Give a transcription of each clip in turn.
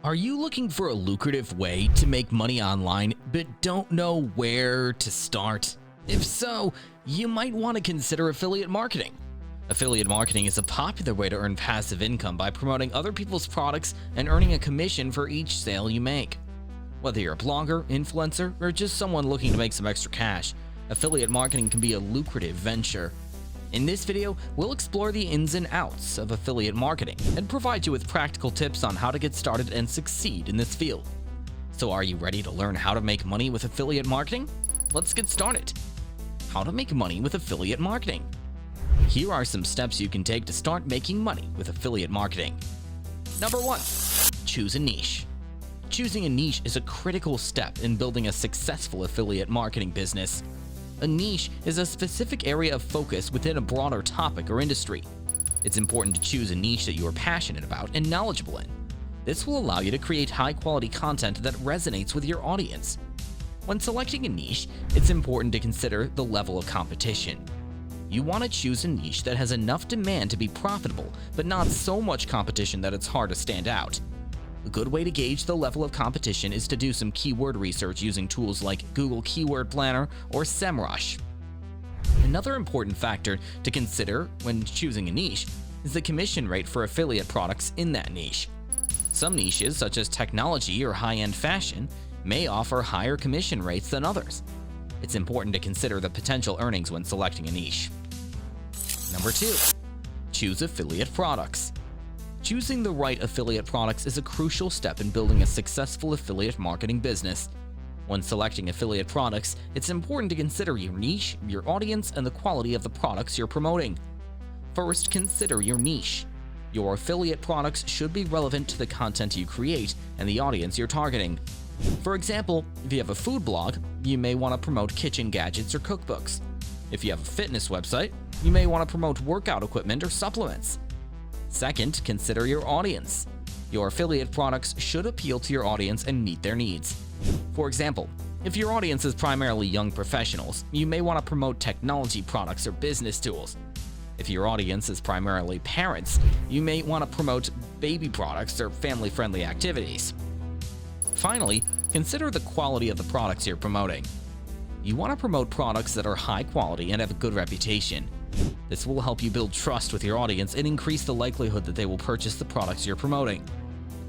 Are you looking for a lucrative way to make money online but don't know where to start? If so, you might want to consider affiliate marketing. Affiliate marketing is a popular way to earn passive income by promoting other people's products and earning a commission for each sale you make. Whether you're a blogger, influencer, or just someone looking to make some extra cash, affiliate marketing can be a lucrative venture. In this video, we'll explore the ins and outs of affiliate marketing and provide you with practical tips on how to get started and succeed in this field. So are you ready to learn how to make money with affiliate marketing? Let's get started. How to make money with affiliate marketing. Here are some steps you can take to start making money with affiliate marketing. Number 1. Choose a niche. Choosing a niche is a critical step in building a successful affiliate marketing business. A niche is a specific area of focus within a broader topic or industry. It's important to choose a niche that you are passionate about and knowledgeable in. This will allow you to create high-quality content that resonates with your audience. When selecting a niche, it's important to consider the level of competition. You want to choose a niche that has enough demand to be profitable, but not so much competition that it's hard to stand out. A good way to gauge the level of competition is to do some keyword research using tools like Google Keyword Planner or SEMrush. Another important factor to consider when choosing a niche is the commission rate for affiliate products in that niche. Some niches, such as technology or high-end fashion, may offer higher commission rates than others. It's important to consider the potential earnings when selecting a niche. Number 2. Choose affiliate products. Choosing the right affiliate products is a crucial step in building a successful affiliate marketing business. When selecting affiliate products, it's important to consider your niche, your audience, and the quality of the products you're promoting. First, consider your niche. Your affiliate products should be relevant to the content you create and the audience you're targeting. For example, if you have a food blog, you may want to promote kitchen gadgets or cookbooks. If you have a fitness website, you may want to promote workout equipment or supplements. Second, consider your audience. Your affiliate products should appeal to your audience and meet their needs. For example, if your audience is primarily young professionals, you may want to promote technology products or business tools. If your audience is primarily parents, you may want to promote baby products or family-friendly activities. Finally, consider the quality of the products you're promoting. You want to promote products that are high quality and have a good reputation. This will help you build trust with your audience and increase the likelihood that they will purchase the products you're promoting.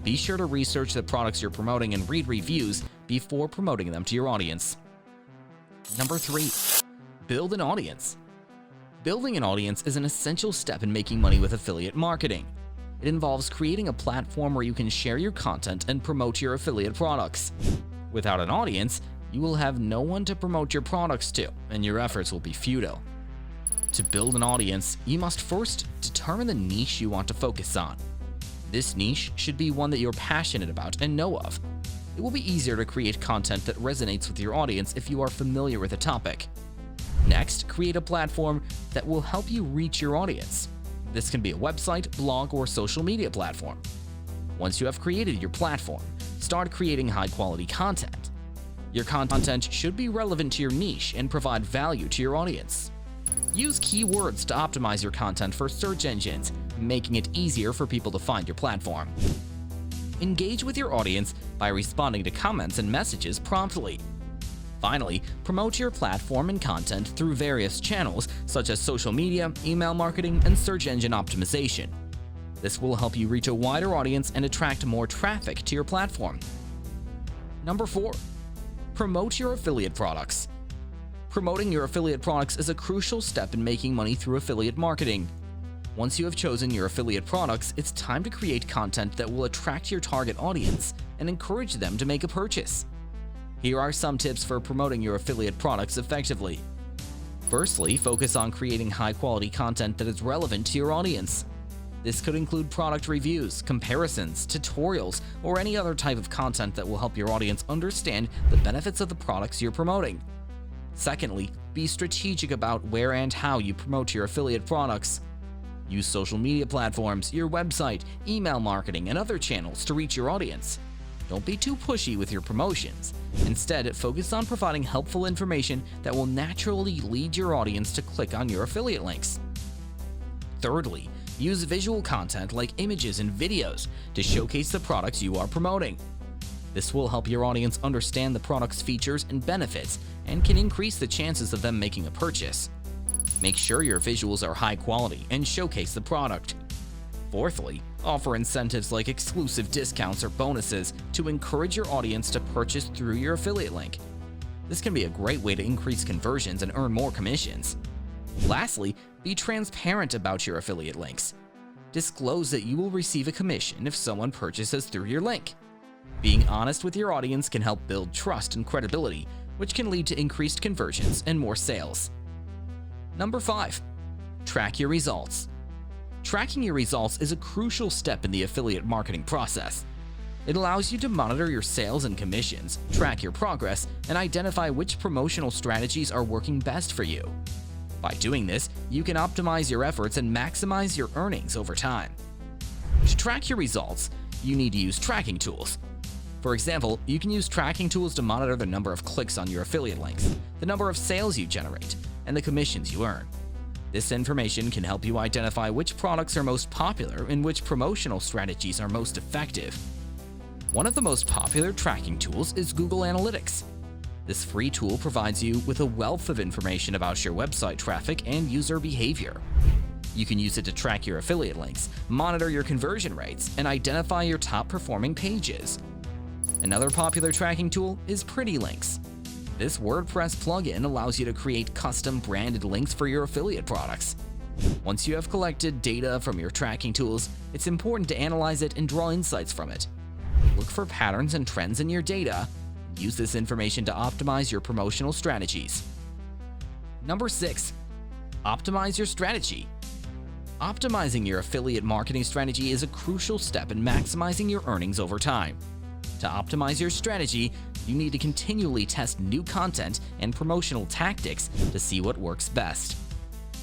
Be sure to research the products you're promoting and read reviews before promoting them to your audience. Number 3. Build an audience. Building an audience is an essential step in making money with affiliate marketing. It involves creating a platform where you can share your content and promote your affiliate products. Without an audience, you will have no one to promote your products to, and your efforts will be futile. To build an audience, you must first determine the niche you want to focus on. This niche should be one that you're passionate about and know of. It will be easier to create content that resonates with your audience if you are familiar with the topic. Next, create a platform that will help you reach your audience. This can be a website, blog, or social media platform. Once you have created your platform, start creating high-quality content. Your content should be relevant to your niche and provide value to your audience. Use keywords to optimize your content for search engines, making it easier for people to find your platform. Engage with your audience by responding to comments and messages promptly. Finally, promote your platform and content through various channels such as social media, email marketing, and search engine optimization. This will help you reach a wider audience and attract more traffic to your platform. Number 4. Promote your affiliate products. Promoting your affiliate products is a crucial step in making money through affiliate marketing. Once you have chosen your affiliate products, it's time to create content that will attract your target audience and encourage them to make a purchase. Here are some tips for promoting your affiliate products effectively. Firstly, focus on creating high-quality content that is relevant to your audience. This could include product reviews, comparisons, tutorials, or any other type of content that will help your audience understand the benefits of the products you're promoting. Secondly, be strategic about where and how you promote your affiliate products. Use social media platforms, your website, email marketing, and other channels to reach your audience. Don't be too pushy with your promotions. Instead, focus on providing helpful information that will naturally lead your audience to click on your affiliate links. Thirdly, Use visual content like images and videos to showcase the products you are promoting. This will help your audience understand the product's features and benefits and can increase the chances of them making a purchase. Make sure your visuals are high quality and showcase the product. Fourthly, offer incentives like exclusive discounts or bonuses to encourage your audience to purchase through your affiliate link. This can be a great way to increase conversions and earn more commissions. Lastly, be transparent about your affiliate links. Disclose that you will receive a commission if someone purchases through your link. Being honest with your audience can help build trust and credibility, which can lead to increased conversions and more sales. Number 5. Track your results. Tracking your results is a crucial step in the affiliate marketing process. It allows you to monitor your sales and commissions, track your progress, and identify which promotional strategies are working best for you. By doing this, you can optimize your efforts and maximize your earnings over time. To track your results, you need to use tracking tools. For example, you can use tracking tools to monitor the number of clicks on your affiliate links, the number of sales you generate, and the commissions you earn. This information can help you identify which products are most popular and which promotional strategies are most effective. One of the most popular tracking tools is Google Analytics. This free tool provides you with a wealth of information about your website traffic and user behavior. You can use it to track your affiliate links, monitor your conversion rates, and identify your top performing pages. Another popular tracking tool is Pretty Links. This WordPress plugin allows you to create custom branded links for your affiliate products. Once you have collected data from your tracking tools, it's important to analyze it and draw insights from it. Look for patterns and trends in your data. Use this information to optimize your promotional strategies. Number 6. Optimize your strategy. Optimizing your affiliate marketing strategy is a crucial step in maximizing your earnings over time. To optimize your strategy, you need to continually test new content and promotional tactics to see what works best.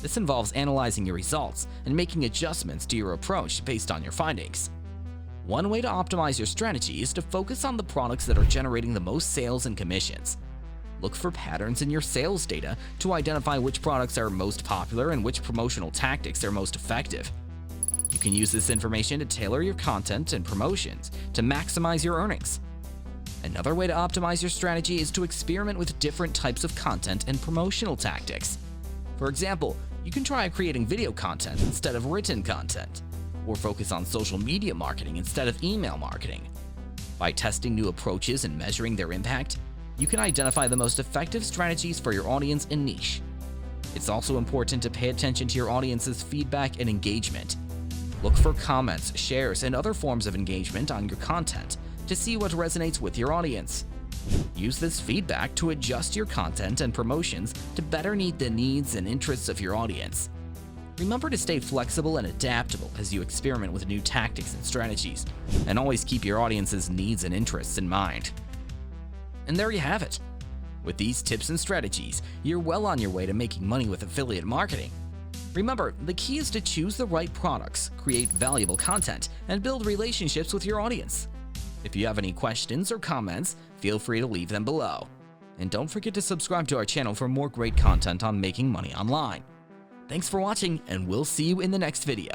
This involves analyzing your results and making adjustments to your approach based on your findings. One way to optimize your strategy is to focus on the products that are generating the most sales and commissions. Look for patterns in your sales data to identify which products are most popular and which promotional tactics are most effective. You can use this information to tailor your content and promotions to maximize your earnings. Another way to optimize your strategy is to experiment with different types of content and promotional tactics. For example, you can try creating video content instead of written content, or focus on social media marketing instead of email marketing. By testing new approaches and measuring their impact, you can identify the most effective strategies for your audience and niche. It's also important to pay attention to your audience's feedback and engagement. Look for comments, shares, and other forms of engagement on your content to see what resonates with your audience. Use this feedback to adjust your content and promotions to better meet the needs and interests of your audience. Remember to stay flexible and adaptable as you experiment with new tactics and strategies, and always keep your audience's needs and interests in mind. And there you have it. With these tips and strategies, you're well on your way to making money with affiliate marketing. Remember, the key is to choose the right products, create valuable content, and build relationships with your audience. If you have any questions or comments, feel free to leave them below. And don't forget to subscribe to our channel for more great content on making money online. Thanks for watching, and we'll see you in the next video.